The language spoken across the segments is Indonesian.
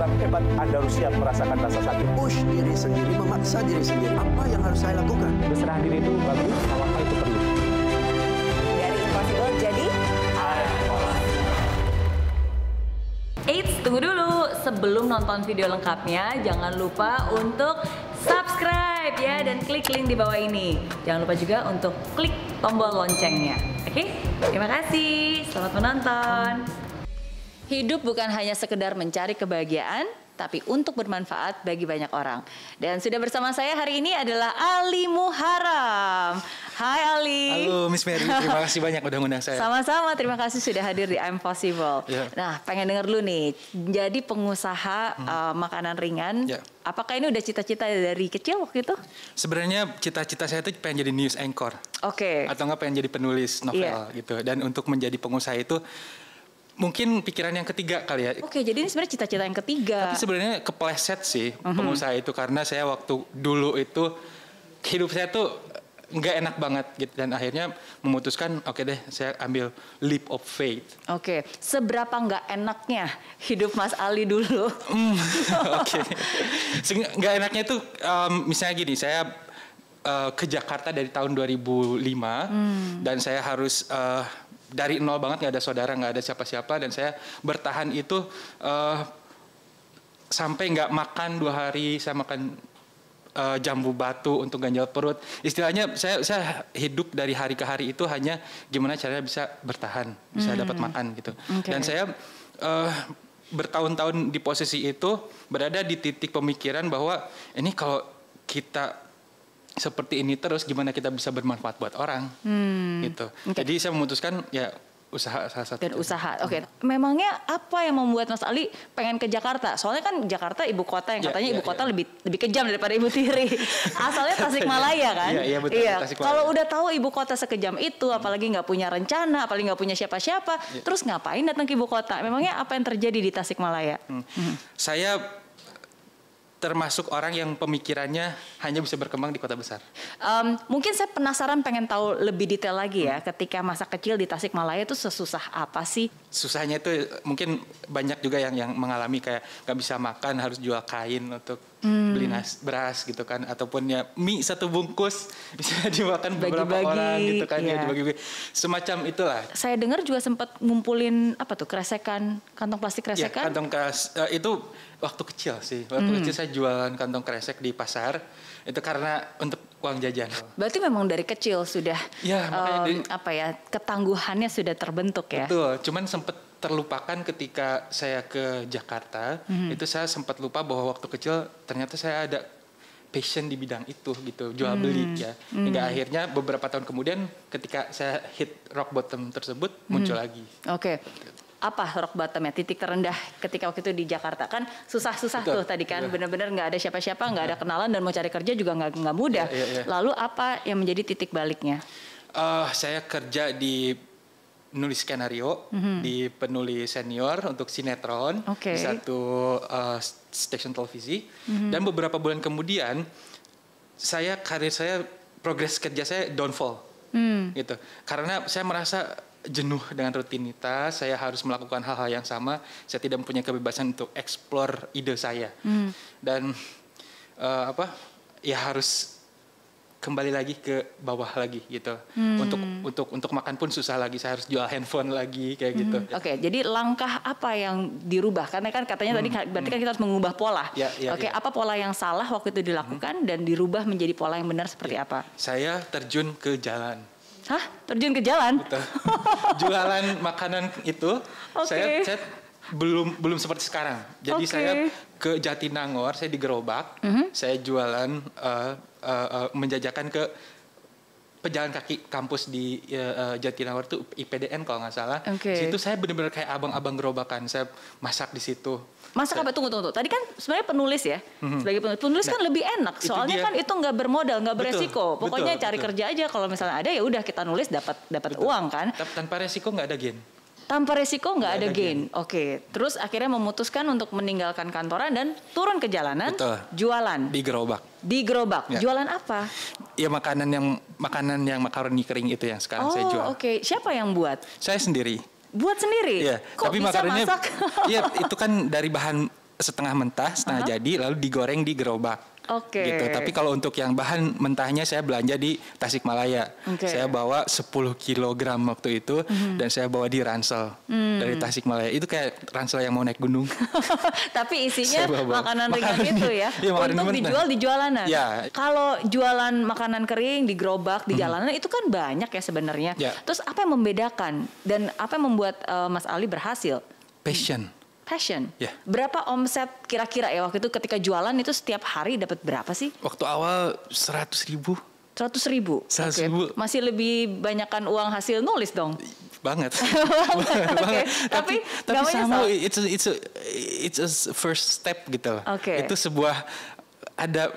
orang hebat, Anda harus siap merasakan rasa sakit. Push diri sendiri, memaksa diri sendiri. Apa yang harus saya lakukan? Berserah diri itu bagus, apa itu perlu. Dari impossible jadi Eits, tunggu dulu. Sebelum nonton video lengkapnya, jangan lupa untuk subscribe ya dan klik link di bawah ini. Jangan lupa juga untuk klik tombol loncengnya. Oke? Terima kasih. Selamat menonton. Hidup bukan hanya sekedar mencari kebahagiaan, tapi untuk bermanfaat bagi banyak orang. Dan sudah bersama saya hari ini adalah Ali Muharram. Hai Ali. Halo Miss Mary, terima kasih banyak udah ngundang saya. Sama-sama, terima kasih sudah hadir di I'm Possible. Yeah. Nah, pengen denger dulu nih, jadi pengusaha makanan ringan, apakah ini udah cita-cita dari kecil waktu itu? Sebenarnya cita-cita saya tuh pengen jadi news anchor. Oke. Atau nggak pengen jadi penulis novel gitu. Dan untuk menjadi pengusaha itu mungkin pikiran yang ketiga kali ya. Oke, jadi ini sebenarnya cita-cita yang ketiga. Tapi sebenarnya kepleset sih pengusaha itu karena saya waktu dulu itu hidup saya tuh nggak enak banget gitu dan akhirnya memutuskan oke deh saya ambil leap of faith. Oke, seberapa nggak enaknya hidup Mas Ali dulu? Oke, nggak enaknya tuh misalnya gini, saya ke Jakarta dari tahun 2005 dan saya harus dari nol banget, nggak ada saudara, nggak ada siapa-siapa, dan saya bertahan itu sampai nggak makan 2 hari, saya makan jambu batu untuk ganjal perut. Istilahnya saya hidup dari hari ke hari itu hanya gimana caranya bisa bertahan, bisa dapat makan gitu. Dan saya bertahun-tahun di posisi itu berada di titik pemikiran bahwa ini kalau kita seperti ini terus gimana kita bisa bermanfaat buat orang gitu. Jadi saya memutuskan ya usaha salah satu. Dan usaha. Oke. Memangnya apa yang membuat Mas Ali pengen ke Jakarta? Soalnya kan Jakarta ibu kota yang katanya ibu kota lebih kejam daripada ibu tiri. Asalnya Tasikmalaya kan? Iya, betul. Iya. Tasikmalaya. Kalau udah tahu ibu kota sekejam itu, apalagi nggak punya rencana, apalagi nggak punya siapa-siapa, terus ngapain datang ke ibu kota? Memangnya apa yang terjadi di Tasikmalaya? Saya termasuk orang yang pemikirannya hanya bisa berkembang di kota besar. Mungkin saya penasaran pengen tahu lebih detail lagi ya, ketika masa kecil di Tasikmalaya itu sesusah apa sih? Susahnya itu mungkin banyak juga yang mengalami kayak nggak bisa makan, harus jual kain untuk beli beras gitu kan, ataupun ya mie 1 bungkus bisa dimakan beberapa orang gitu kan, ya dibagi-bagi. Semacam itulah. Saya dengar juga sempat ngumpulin apa tuh, kresekan, kantong plastik kresekan? Ya, kantong itu waktu kecil sih. Waktu kecil saya jualan kantong kresek di pasar. Itu karena untuk uang jajan. Berarti memang dari kecil sudah ketangguhannya sudah terbentuk ya. Betul. Cuman sempat terlupakan ketika saya ke Jakarta. Itu saya sempat lupa bahwa waktu kecil ternyata saya ada passion di bidang itu gitu, jual beli ya. Hingga akhirnya beberapa tahun kemudian ketika saya hit rock bottom tersebut muncul lagi. Oke. Apa rock bottom ya, titik terendah ketika waktu itu di Jakarta? Kan susah-susah tuh tadi kan, benar-benar nggak ada siapa-siapa, nggak ada kenalan, dan mau cari kerja juga nggak mudah. Lalu apa yang menjadi titik baliknya? Saya kerja di nulis skenario, di penulis senior untuk sinetron di satu stasiun televisi. Dan beberapa bulan kemudian karir saya, progres kerja saya downfall gitu. Karena saya merasa jenuh dengan rutinitas, saya harus melakukan hal-hal yang sama, saya tidak mempunyai kebebasan untuk explore ide saya. Dan harus kembali lagi ke bawah lagi gitu. Untuk makan pun susah lagi, saya harus jual handphone lagi kayak gitu. Oke, jadi langkah apa yang dirubah? Karena kan katanya tadi berarti kan kita harus mengubah pola. Apa pola yang salah waktu itu dilakukan dan dirubah menjadi pola yang benar seperti apa? Saya terjun ke jalan. Hah? Terjun ke jalan? Betul. Jualan makanan itu saya belum seperti sekarang. Jadi saya ke Jatinangor, saya di gerobak, saya jualan menjajakan ke pejalan kaki kampus di Jatinangor itu IPDN kalau nggak salah. Situ saya benar-benar kayak abang-abang gerobakan, saya masak di situ. Masak apa? Tunggu. Tadi kan sebenarnya penulis ya. Sebagai penulis kan lebih enak. Soalnya kan itu nggak bermodal, nggak beresiko. Pokoknya cari kerja aja. Kalau misalnya ada ya udah kita nulis dapat uang kan. Tanpa resiko nggak ada gain. Tanpa resiko nggak ada gain. Oke. Terus akhirnya memutuskan untuk meninggalkan kantoran dan turun ke jalanan. Jualan. Di gerobak. Di gerobak. Jualan apa? Ya makanan yang makaroni kering itu yang sekarang saya jual. Siapa yang buat? Saya sendiri. Buat sendiri? Iya. Kok tapi bisa makanannya, masak? Iya, itu kan dari bahan setengah mentah, setengah jadi, lalu digoreng di gerobak. Oke. Gitu. Tapi kalau untuk yang bahan mentahnya saya belanja di Tasikmalaya. Saya bawa 10 kilogram waktu itu dan saya bawa di ransel dari Tasikmalaya. Itu kayak ransel yang mau naik gunung. Tapi isinya makanan ringan itu ya. Ya, untuk dijual di jalanan. Ya. Kalau jualan makanan kering di gerobak di jalanan itu kan banyak ya sebenarnya. Ya. Terus apa yang membedakan dan apa yang membuat Mas Ali berhasil? Passion. Yeah. Berapa omset kira-kira ya waktu itu ketika jualan itu setiap hari dapat berapa sih? Waktu awal 100.000. 100.000. 100.000. Masih lebih banyakkan uang hasil nulis dong. Banget. Okay. Tapi sama it's a first step gitu. Itu sebuah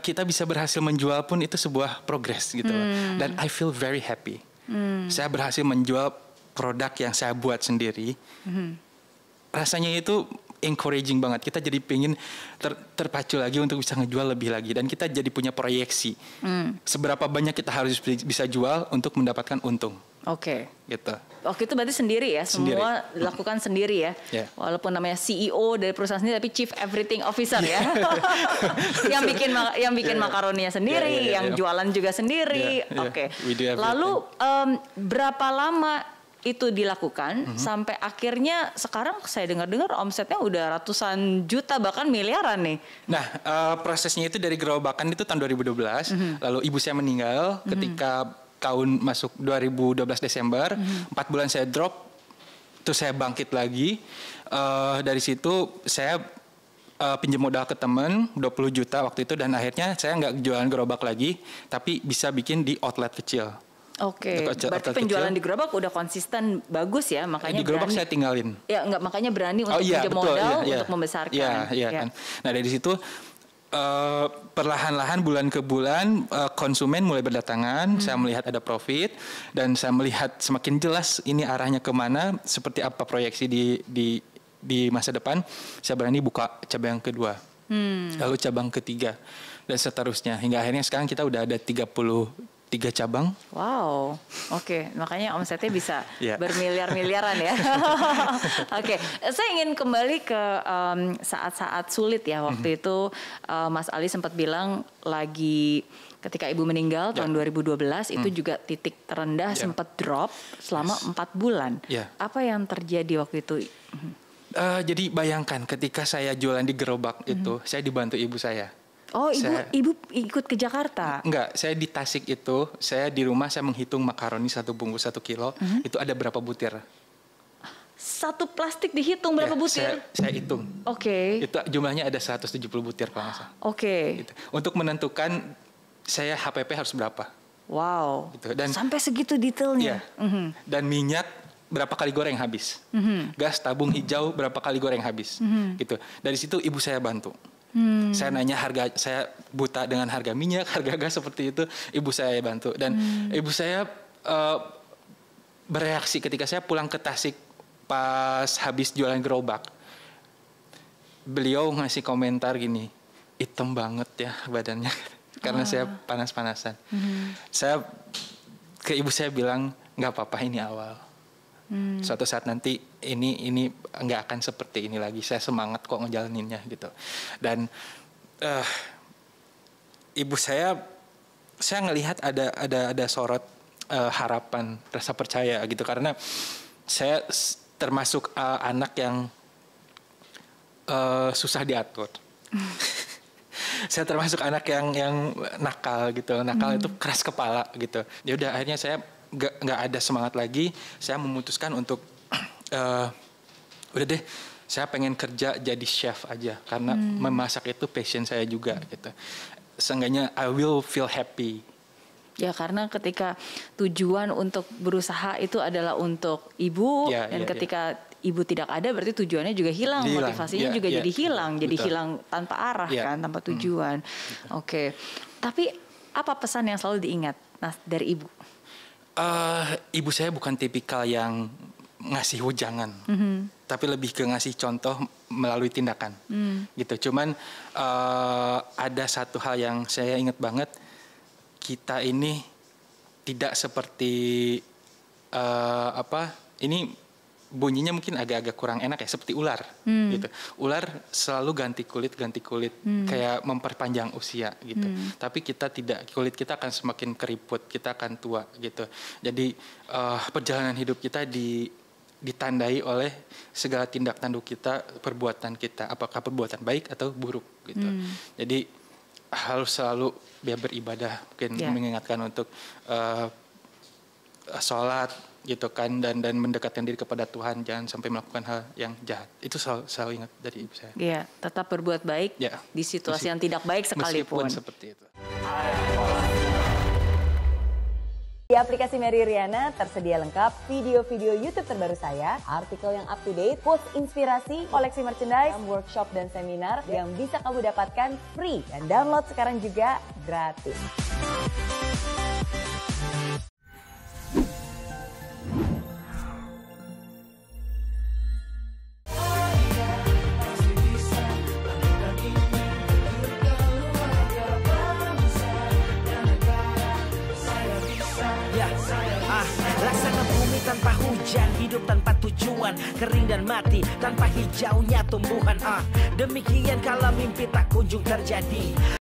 kita bisa berhasil menjual pun itu sebuah progress gitu. Dan I feel very happy. Saya berhasil menjual produk yang saya buat sendiri. Rasanya itu encouraging banget. Kita jadi pengen terpacu lagi untuk bisa ngejual lebih lagi. Dan kita jadi punya proyeksi. Seberapa banyak kita harus bisa jual untuk mendapatkan untung. Gitu. Waktu itu berarti sendiri ya? Semua lakukan sendiri ya? Walaupun namanya CEO dari perusahaan sendiri, tapi Chief Everything Officer ya? yang bikin makaroninya sendiri, yang jualan juga sendiri. Lalu berapa lama itu dilakukan sampai akhirnya sekarang saya dengar-dengar omsetnya udah ratusan juta bahkan miliaran nih. Nah, prosesnya itu dari gerobakan itu tahun 2012, lalu ibu saya meninggal ketika tahun masuk 2012 Desember, 4 bulan saya drop, terus saya bangkit lagi. Dari situ saya pinjam modal ke teman 20 juta waktu itu dan akhirnya saya nggak jualan gerobak lagi, tapi bisa bikin di outlet kecil. Berarti penjualan di gerobak udah konsisten bagus ya, makanya di gerobak saya tinggalin. Ya, makanya berani untuk pinjam modal untuk membesarkan. Kan. Nah, dari situ perlahan-lahan bulan ke bulan konsumen mulai berdatangan, saya melihat ada profit dan saya melihat semakin jelas ini arahnya kemana, seperti apa proyeksi di masa depan. Saya berani buka cabang kedua, lalu cabang ketiga dan seterusnya hingga akhirnya sekarang kita udah ada 33 cabang. Wow, makanya omsetnya bisa bermiliar-miliaran ya. Saya ingin kembali ke saat-saat sulit ya waktu itu. Mas Ali sempat bilang lagi ketika ibu meninggal tahun 2012 itu juga titik terendah sempat drop selama 4 bulan. Apa yang terjadi waktu itu? Jadi bayangkan ketika saya jualan di gerobak itu, saya dibantu ibu saya. Ibu ikut ke Jakarta? Enggak, saya di Tasik itu, saya di rumah saya menghitung makaroni 1 bungkus 1 kilo, itu ada berapa butir. Satu plastik dihitung berapa butir? Saya hitung. Itu jumlahnya ada 170 butir kalau nggak salah. Gitu. Untuk menentukan saya HPP harus berapa. Wow. Gitu. Dan sampai segitu detailnya. Dan minyak berapa kali goreng habis. Gas tabung hijau berapa kali goreng habis. Gitu. Dari situ ibu saya bantu. Saya nanya harga, saya buta dengan harga minyak, harga gas seperti itu, ibu saya bantu dan ibu saya bereaksi ketika saya pulang ke Tasik pas habis jualan gerobak. Beliau ngasih komentar gini, hitam banget ya badannya karena saya panas-panasan. Saya ke ibu saya bilang nggak apa-apa ini awal. Suatu saat nanti ini nggak akan seperti ini lagi. Saya semangat kok ngejalaninnya gitu. Dan ibu saya ngelihat ada sorot harapan, rasa percaya gitu karena saya termasuk anak yang susah diatur. Saya termasuk anak yang nakal gitu. Nakal itu keras kepala gitu. Ya udah akhirnya saya nggak ada semangat lagi, saya memutuskan untuk udah deh, saya pengen kerja jadi chef aja karena memasak itu passion saya juga gitu. Seenggaknya I will feel happy. Ya karena ketika tujuan untuk berusaha itu adalah untuk ibu dan ketika ibu tidak ada berarti tujuannya juga hilang. Motivasinya juga jadi hilang, jadi hilang tanpa arah kan, tanpa tujuan. Tapi apa pesan yang selalu diingat dari ibu? Ibu saya bukan tipikal yang ngasih wejangan, tapi lebih ke ngasih contoh melalui tindakan, gitu. Cuman ada satu hal yang saya ingat banget, kita ini tidak seperti ini bunyinya mungkin agak-agak kurang enak ya, seperti ular gitu. Ular selalu ganti kulit kayak memperpanjang usia gitu. Tapi kita tidak, kulit kita akan semakin keriput, kita akan tua gitu. Jadi perjalanan hidup kita ditandai oleh segala tindak tanduk kita, perbuatan kita, apakah perbuatan baik atau buruk gitu. Jadi harus selalu beribadah, mungkin mengingatkan untuk sholat gitu kan, dan mendekatkan diri kepada Tuhan, jangan sampai melakukan hal yang jahat. Itu selalu ingat dari ibu saya. Iya, tetap berbuat baik di situasi yang tidak baik sekalipun. Meskipun seperti itu. Di aplikasi Mary Riana tersedia lengkap video-video YouTube terbaru saya, artikel yang up to date, post inspirasi, koleksi merchandise, workshop dan seminar yang bisa kamu dapatkan free, dan download sekarang juga gratis. Laksana bumi tanpa hujan, hidup tanpa tujuan, kering dan mati tanpa hijaunya tumbuhan. Demikian kalau mimpi tak kunjung terjadi.